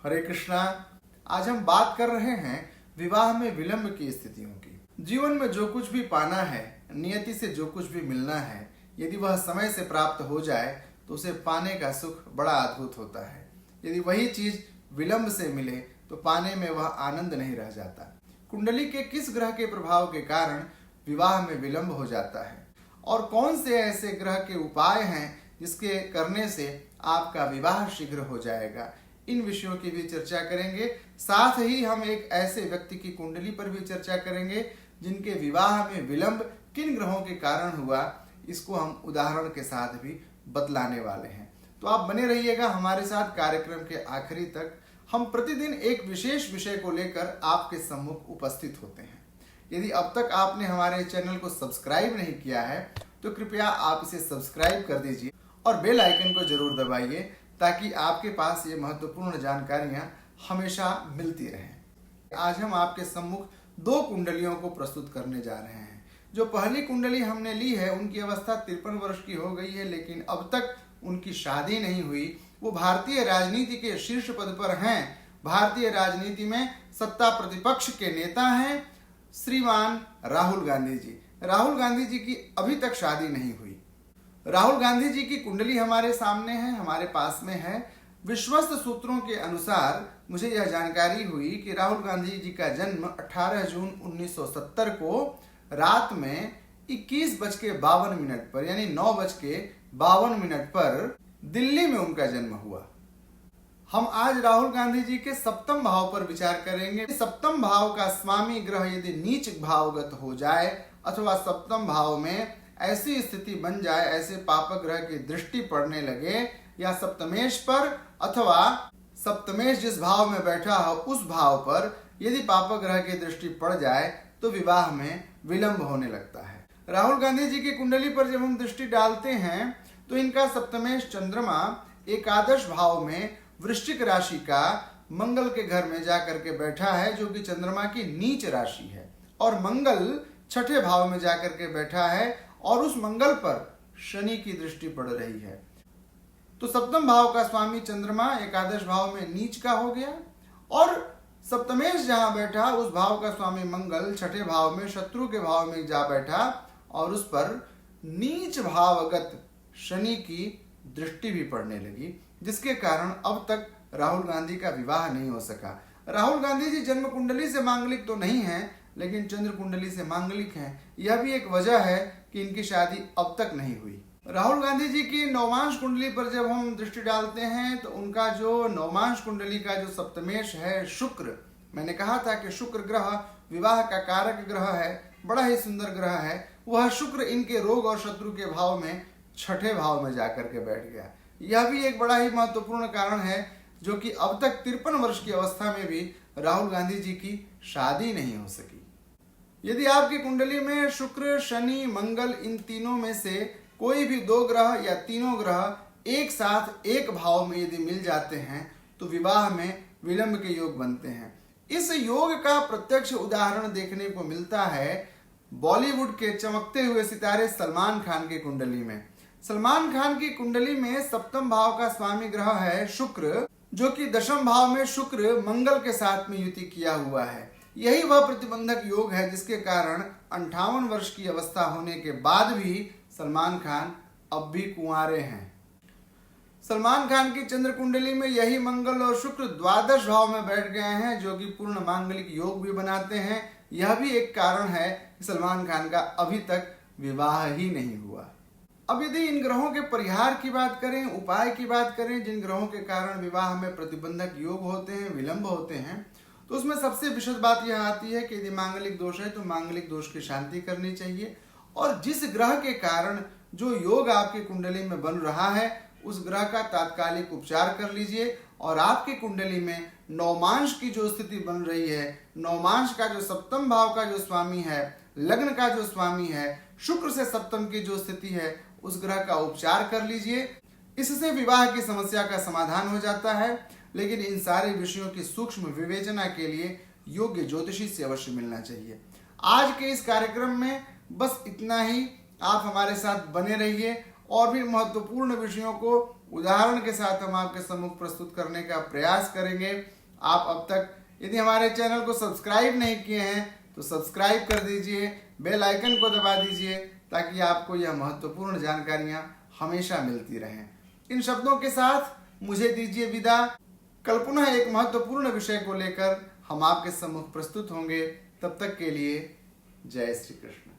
हरे कृष्णा। आज हम बात कर रहे हैं विवाह में विलंब की स्थितियों की। जीवन में जो कुछ भी पाना है, नियति से जो कुछ भी मिलना है, यदि वह समय से प्राप्त हो जाए तो उसे पाने का सुख बड़ा अद्भुत होता है। यदि वही चीज विलंब से मिले तो पाने में वह आनंद नहीं रह जाता। कुंडली के किस ग्रह के प्रभाव के कारण विवाह में विलंब हो जाता है और कौन से ऐसे ग्रह के उपाय हैं जिसके करने से आपका विवाह शीघ्र हो जाएगा, इन विषयों की भी चर्चा करेंगे। साथ ही हम एक ऐसे व्यक्ति की कुंडली पर भी चर्चा करेंगे जिनके विवाह में विलंब किन ग्रहों के कारण हुआ, इसको हम उदाहरण के साथ भी बतलाने वाले हैं। तो आप बने रहिएगा हमारे साथ कार्यक्रम के आखिरी तक। हम प्रतिदिन एक विशेष विषय को लेकर आपके सम्मुख उपस्थित होते हैं। यदि अब तक आपने हमारे चैनल को सब्सक्राइब नहीं किया है तो कृपया आप इसे सब्सक्राइब कर दीजिए और बेल आइकन को जरूर दबाइए ताकि आपके पास ये महत्वपूर्ण जानकारियां हमेशा मिलती रहें। आज हम आपके सम्मुख दो कुंडलियों को प्रस्तुत करने जा रहे हैं। जो पहली कुंडली हमने ली है उनकी अवस्था 53 वर्ष की हो गई है, लेकिन अब तक उनकी शादी नहीं हुई। वो भारतीय राजनीति के शीर्ष पद पर हैं। भारतीय राजनीति में सत्ता प्रतिपक्ष के नेता हैं श्रीमान राहुल गांधी जी। राहुल गांधी जी की अभी तक शादी नहीं हुई। राहुल गांधी जी की कुंडली हमारे सामने है, हमारे पास में है। विश्वस्त सूत्रों के अनुसार मुझे यह जानकारी हुई कि राहुल गांधी जी का जन्म 18 जून 1970 को रात में 21:52 पर यानी 9:52 पर दिल्ली में उनका जन्म हुआ। हम आज राहुल गांधी जी के सप्तम भाव पर विचार करेंगे। सप्तम भाव का स्वामी ग्रह यदि नीच भावगत हो जाए अथवा सप्तम भाव में ऐसी स्थिति बन जाए, ऐसे पापक ग्रह की दृष्टि पड़ने लगे या सप्तमेश पर अथवा सप्तमेश जिस भाव में बैठा हो उस भाव पर यदि पापक ग्रह की दृष्टि पड़ जाए तो विवाह में विलंब होने लगता है। राहुल गांधी जी की कुंडली पर जब हम दृष्टि डालते हैं तो इनका सप्तमेश चंद्रमा एकादश भाव में वृश्चिक राशि का मंगल के घर में जाकर के बैठा है, जो कि चंद्रमा की नीच राशि है, और मंगल छठे भाव में जाकर के बैठा है और उस मंगल पर शनि की दृष्टि पड़ रही है। तो सप्तम भाव का स्वामी चंद्रमा एकादश भाव में नीच का हो गया और सप्तमेश जहां बैठा उस भाव का स्वामी मंगल छठे भाव में शत्रु के भाव में जा बैठा और उस पर नीच भावगत शनि की दृष्टि भी पड़ने लगी, जिसके कारण अब तक राहुल गांधी का विवाह नहीं हो सका। राहुल गांधी जी जन्म कुंडली से मांगलिक तो नहीं है, लेकिन चंद्र कुंडली से मांगलिक हैं। यह भी एक वजह है कि इनकी शादी अब तक नहीं हुई। राहुल गांधी जी की नवमांश कुंडली पर जब हम दृष्टि डालते हैं तो उनका जो नवमांश कुंडली का जो सप्तमेश है शुक्र, मैंने कहा था कि शुक्र ग्रह विवाह का कारक ग्रह है, बड़ा ही सुंदर ग्रह है। वह शुक्र इनके रोग और शत्रु के भाव में छठे भाव में जाकर के बैठ गया। यह भी एक बड़ा ही महत्वपूर्ण कारण है जो कि अब तक 53 वर्ष की अवस्था में भी राहुल गांधी जी की शादी नहीं हो सकी। यदि आपकी कुंडली में शुक्र, शनि, मंगल इन तीनों में से कोई भी दो ग्रह या तीनों ग्रह एक साथ एक भाव में यदि मिल जाते हैं तो विवाह में विलंब के योग बनते हैं। इस योग का प्रत्यक्ष उदाहरण देखने को मिलता है बॉलीवुड के चमकते हुए सितारे सलमान खान की कुंडली में। सलमान खान की कुंडली में सप्तम भाव का स्वामी ग्रह है शुक्र, जो कि दशम भाव में शुक्र मंगल के साथ में युति किया हुआ है। यही वह प्रतिबंधक योग है जिसके कारण 58 वर्ष की अवस्था होने के बाद भी सलमान खान अब भी कुंवारे हैं। सलमान खान की चंद्र कुंडली में यही मंगल और शुक्र द्वादश भाव में बैठ गए हैं, जो कि पूर्ण मांगलिक योग भी बनाते हैं। यह भी एक कारण है कि सलमान खान का अभी तक विवाह ही नहीं हुआ। अब यदि इन ग्रहों के परिहार की बात करें, उपाय की बात करें, जिन ग्रहों के कारण विवाह में प्रतिबंधक योग होते हैं, विलंब होते हैं, तो उसमें सबसे विशेष बात यह आती है कि यदि मांगलिक दोष है तो मांगलिक दोष की शांति करनी चाहिए और जिस ग्रह के कारण जो योग आपकी कुंडली में बन रहा है उस ग्रह का तात्कालिक उपचार कर लीजिए। और आपकी कुंडली में नवमांश की जो स्थिति बन रही है, नवमांश का जो सप्तम भाव का जो स्वामी है, लग्न का जो स्वामी है, शुक्र से सप्तम की जो स्थिति है, उस ग्रह का उपचार कर लीजिए। इससे विवाह की समस्या का समाधान हो जाता है। लेकिन इन सारे विषयों की सूक्ष्म विवेचना के लिए योग्य ज्योतिषी से अवश्य मिलना चाहिए। आज के इस कार्यक्रम में बस इतना ही। आप हमारे साथ बने रहिए और भी महत्वपूर्ण विषयों को उदाहरण के साथ हम आपके सम्मुख प्रस्तुत करने का प्रयास करेंगे। आप अब तक यदि हमारे चैनल को सब्सक्राइब नहीं किए हैं तो सब्सक्राइब कर दीजिए, बेल आइकन को दबा दीजिए ताकि आपको यह महत्वपूर्ण जानकारियां हमेशा मिलती रहें। इन शब्दों के साथ मुझे दीजिए विदा। कल पुनः एक महत्वपूर्ण विषय को लेकर हम आपके सम्मुख प्रस्तुत होंगे। तब तक के लिए जय श्री कृष्ण।